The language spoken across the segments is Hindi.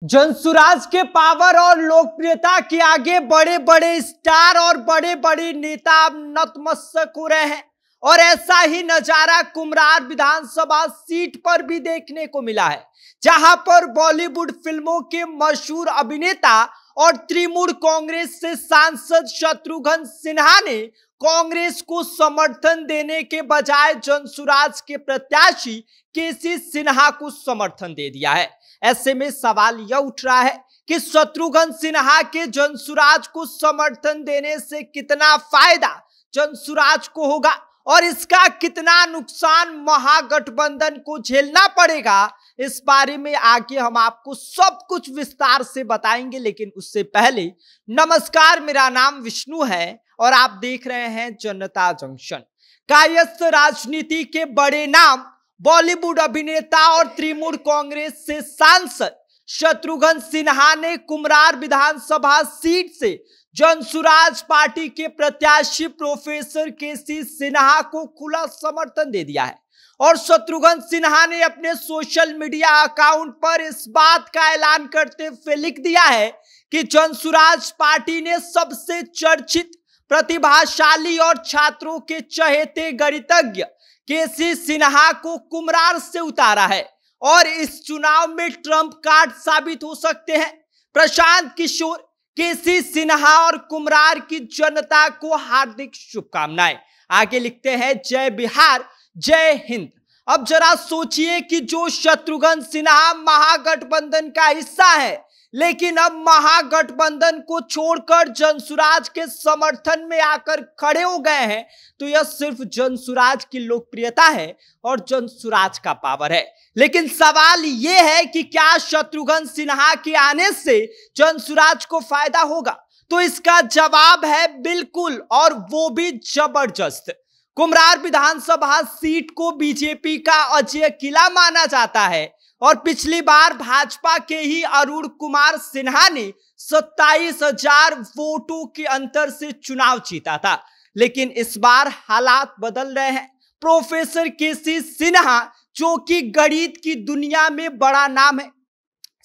जनसुराज के पावर और लोकप्रियता के आगे बड़े बड़े स्टार और बड़े बड़े नेता नतमस्तक हो रहे हैं और ऐसा ही नजारा कुम्हरार विधानसभा सीट पर भी देखने को मिला है, जहां पर बॉलीवुड फिल्मों के मशहूर अभिनेता और तृणमूल कांग्रेस से सांसद शत्रुघ्न सिन्हा ने कांग्रेस को समर्थन देने के बजाय जनसुराज के प्रत्याशी केसी सिन्हा को समर्थन दे दिया है। ऐसे में सवाल यह उठ रहा है कि शत्रुघ्न सिन्हा के जनसुराज को समर्थन देने से कितना फायदा जनसुराज को होगा और इसका कितना नुकसान महागठबंधन को झेलना पड़ेगा। इस बारे में आगे हम आपको सब कुछ विस्तार से बताएंगे, लेकिन उससे पहले नमस्कार, मेरा नाम विष्णु है और आप देख रहे हैं जनता जंक्शन। कायस्थ राजनीति के बड़े नाम बॉलीवुड अभिनेता और तृणमूल कांग्रेस से सांसद शत्रुघ्न सिन्हा ने कुम्हरार विधानसभा सीट से जनसुराज पार्टी के प्रत्याशी प्रोफेसर केसी सिन्हा को खुला समर्थन दे दिया है और शत्रुघ्न सिन्हा ने अपने सोशल मीडिया अकाउंट पर इस बात का ऐलान करते हुए लिख दिया है कि जनसुराज पार्टी ने सबसे चर्चित, प्रतिभाशाली और छात्रों के चहेते गणितज्ञ केसी सिन्हा को कुम्हरार से उतारा है और इस चुनाव में ट्रंप कार्ड साबित हो सकते हैं। प्रशांत किशोर, केसी सिन्हा और कुम्हरार की जनता को हार्दिक शुभकामनाएं। आगे लिखते हैं, जय बिहार, जय हिंद। अब जरा सोचिए कि जो शत्रुघ्न सिन्हा महागठबंधन का हिस्सा है, लेकिन अब महागठबंधन को छोड़कर जनसुराज के समर्थन में आकर खड़े हो गए हैं, तो यह सिर्फ जनसुराज की लोकप्रियता है और जनसुराज का पावर है। लेकिन सवाल यह है कि क्या शत्रुघ्न सिन्हा के आने से जनसुराज को फायदा होगा? तो इसका जवाब है बिल्कुल, और वो भी जबरदस्त। कुम्हरार विधानसभा सीट को बीजेपी का अजय किला माना जाता है और पिछली बार भाजपा के ही अरुण कुमार सिन्हा ने 27,000 वोटों के अंतर से चुनाव जीता था, लेकिन इस बार हालात बदल रहे हैं। प्रोफेसर केसी सिन्हा, जो कि गणित की दुनिया में बड़ा नाम है,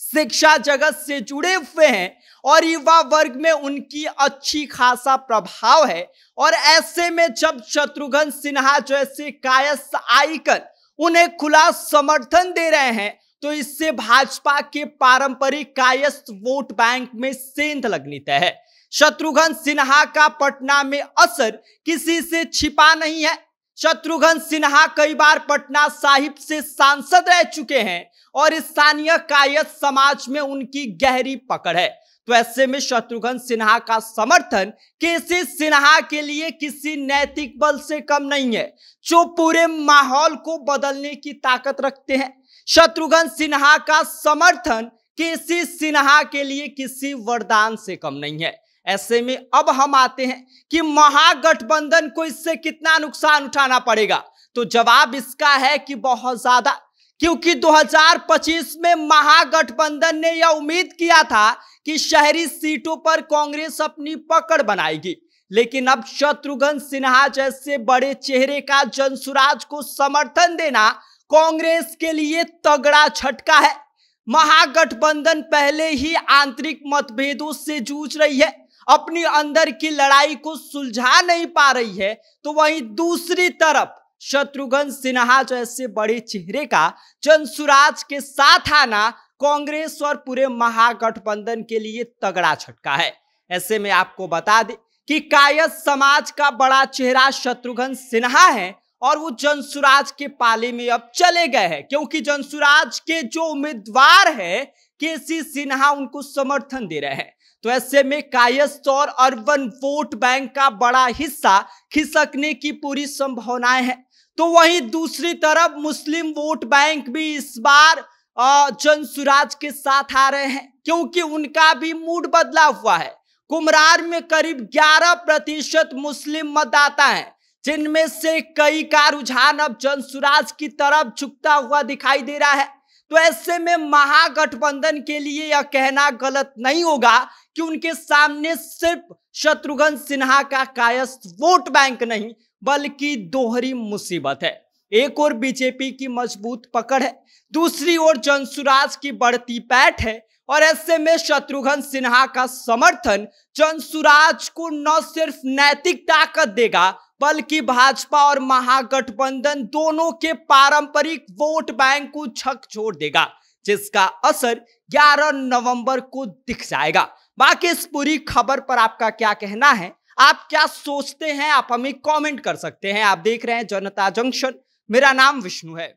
शिक्षा जगत से जुड़े हुए हैं और युवा वर्ग में उनकी अच्छी खासा प्रभाव है, और ऐसे में जब शत्रुघ्न सिन्हा जैसे कायस्थ आइकन उन्हें खुला समर्थन दे रहे हैं, तो इससे भाजपा के पारंपरिक कायस्थ वोट बैंक में सेंध लगनी तय है। शत्रुघ्न सिन्हा का पटना में असर किसी से छिपा नहीं है। शत्रुघ्न सिन्हा कई बार पटना साहिब से सांसद रह चुके हैं और स्थानीय कायस्थ समाज में उनकी गहरी पकड़ है। तो ऐसे में शत्रुघ्न सिन्हा का समर्थन केसी सिन्हा के लिए किसी नैतिक बल से कम नहीं है, जो पूरे माहौल को बदलने की ताकत रखते हैं। शत्रुघ्न सिन्हा का समर्थन केसी सिन्हा के लिए किसी वरदान से कम नहीं है। ऐसे में अब हम आते हैं कि महागठबंधन को इससे कितना नुकसान उठाना पड़ेगा। तो जवाब इसका है कि बहुत ज्यादा, क्योंकि 2025 में महागठबंधन ने यह उम्मीद किया था कि शहरी सीटों पर कांग्रेस अपनी पकड़ बनाएगी, लेकिन अब शत्रुघ्न सिन्हा जैसे बड़े चेहरे का जनसुराज को समर्थन देना कांग्रेस के लिए तगड़ा झटका है। महागठबंधन पहले ही आंतरिक मतभेदों से जूझ रही है, अपनी अंदर की लड़ाई को सुलझा नहीं पा रही है, तो वहीं दूसरी तरफ शत्रुघ्न सिन्हा जैसे बड़े चेहरे का जनसुराज के साथ आना कांग्रेस और पूरे महागठबंधन के लिए तगड़ा झटका है। ऐसे में आपको बता दें कि कायस्थ समाज का बड़ा चेहरा शत्रुघ्न सिन्हा है और वो जनसुराज के पाले में अब चले गए हैं, क्योंकि जनसुराज के जो उम्मीदवार है केसी सिन्हा उनको समर्थन दे रहे हैं। तो ऐसे में कायस्थ और अर्बन वोट बैंक का बड़ा हिस्सा खिसकने की पूरी संभावनाएं हैं। तो वहीं दूसरी तरफ मुस्लिम वोट बैंक भी इस बार जनसुराज के साथ आ रहे हैं, क्योंकि उनका भी मूड बदला हुआ है। कुम्हरार में करीब 11% मुस्लिम मतदाता हैं, जिनमें से कई का रुझान अब जनसुराज की तरफ झुकता हुआ दिखाई दे रहा है। तो ऐसे में महागठबंधन के लिए यह कहना गलत नहीं होगा कि उनके सामने सिर्फ शत्रुघ्न सिन्हा का कायस्थ वोट बैंक नहीं, बल्कि दोहरी मुसीबत है। एक और बीजेपी की मजबूत पकड़ है, दूसरी ओर जनसुराज की बढ़ती पैठ है और ऐसे में शत्रुघ्न सिन्हा का समर्थन चंद्रसुराज को न सिर्फ नैतिक ताकत देगा बल्कि भाजपा और महागठबंधन दोनों के पारंपरिक वोट बैंक को झकझोर देगा, जिसका असर 11 नवंबर को दिख जाएगा। बाकी इस पूरी खबर पर आपका क्या कहना है, आप क्या सोचते हैं, आप हमें कमेंट कर सकते हैं। आप देख रहे हैं जनता जंक्शन, मेरा नाम विष्णु है।